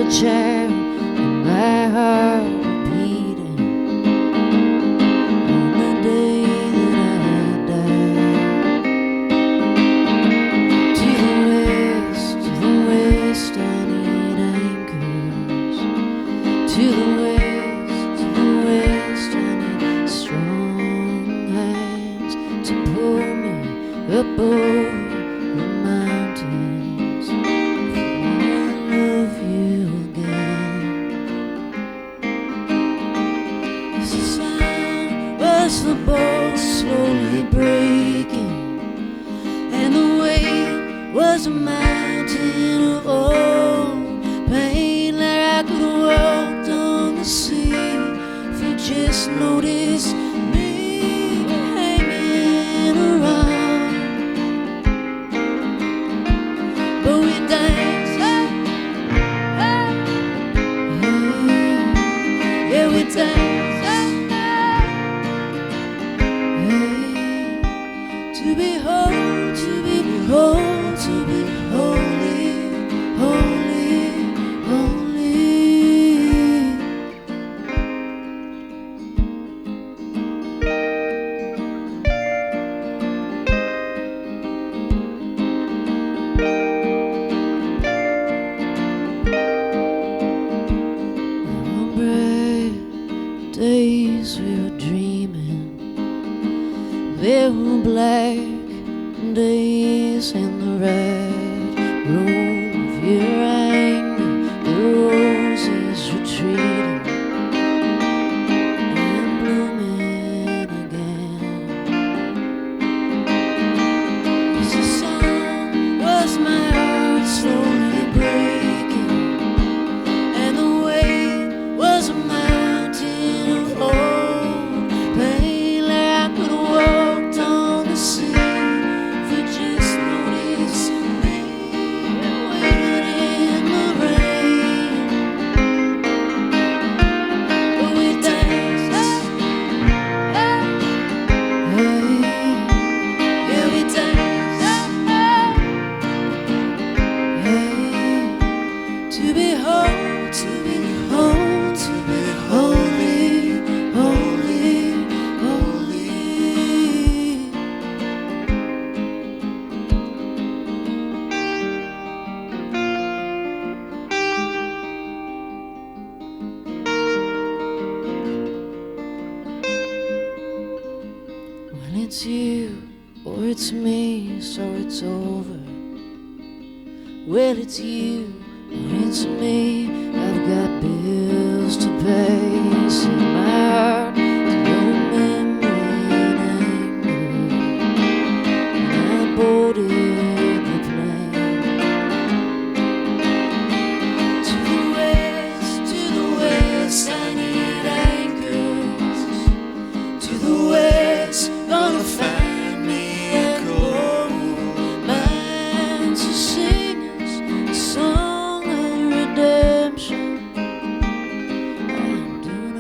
a child and my heart beating on the day that I died. To the west I need anchors. To the west I need strong hands to pull me up over the mountains. The boat slowly breaking, and the wave was a mountain of old pain. Like I could have walked on the sea if you just noticed me hanging around. But we danced, yeah, we danced. To be whole, to be whole, to be holy, holy, holy. Remember days we were dreaming. There were black days in the red room of your anger. The roses retreating and blooming again. As the sun was my heart slowly breaking, and the wave was a mountain of old pain. Like I could walk on the sea if you just noticed me waiting in the rain. But we danced, yeah, we danced, to be whole, to be whole, to be holy, holy, holy. When it's you or it's me, so it's over. Well, it's you or it's me. I've got bills to pay. Set my heart to your memory and anger. And I boarded the plane. To the west I need anchors. To the west, gonna find me a gold mine to sing us a song of redemption. I'm doing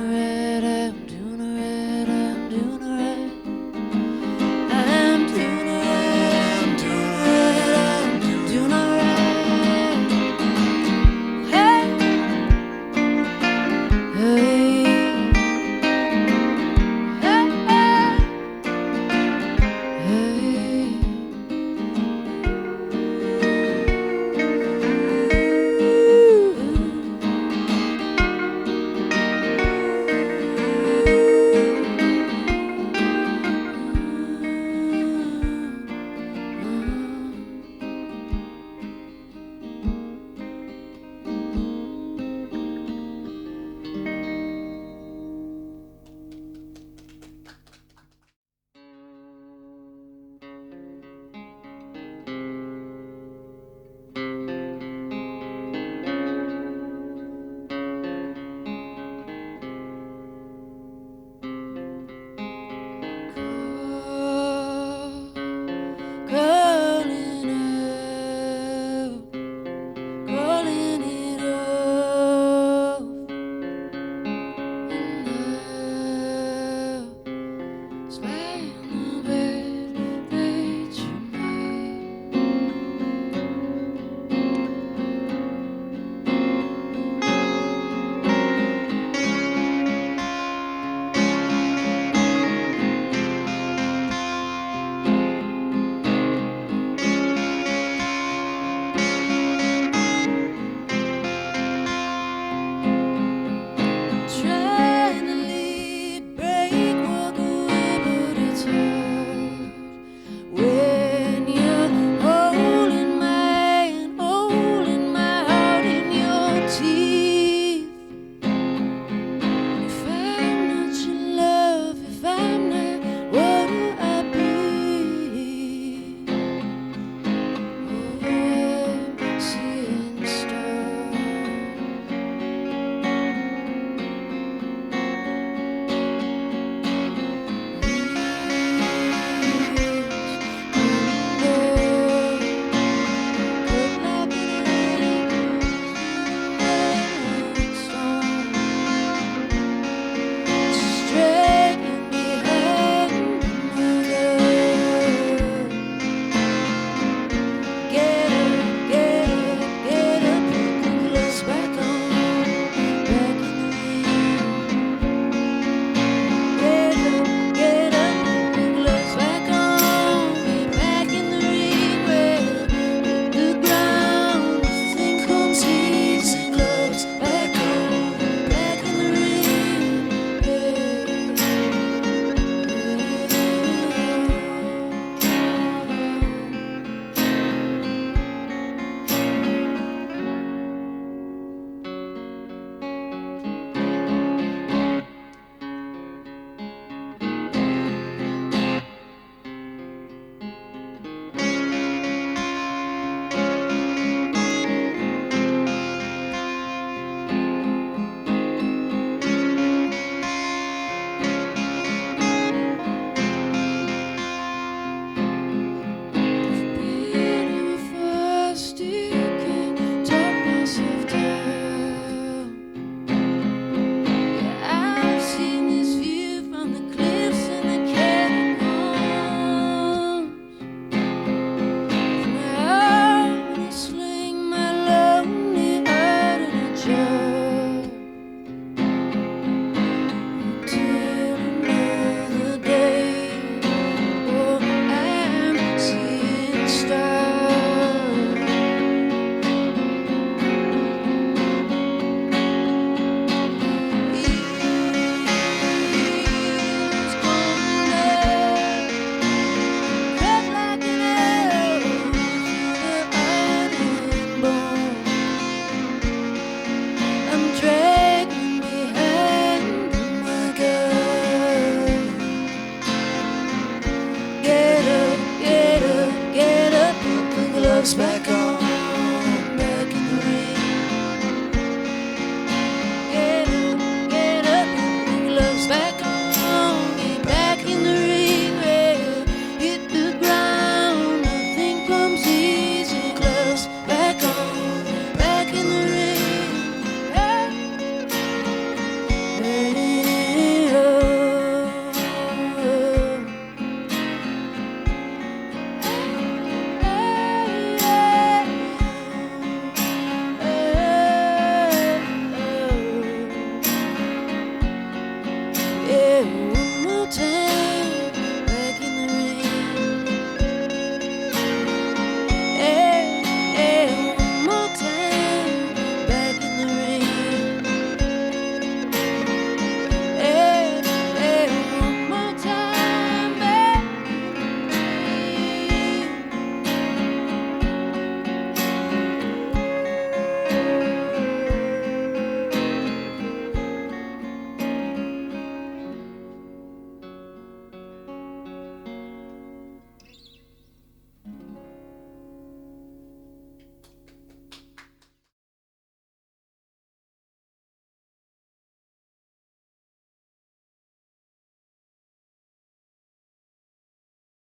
comes back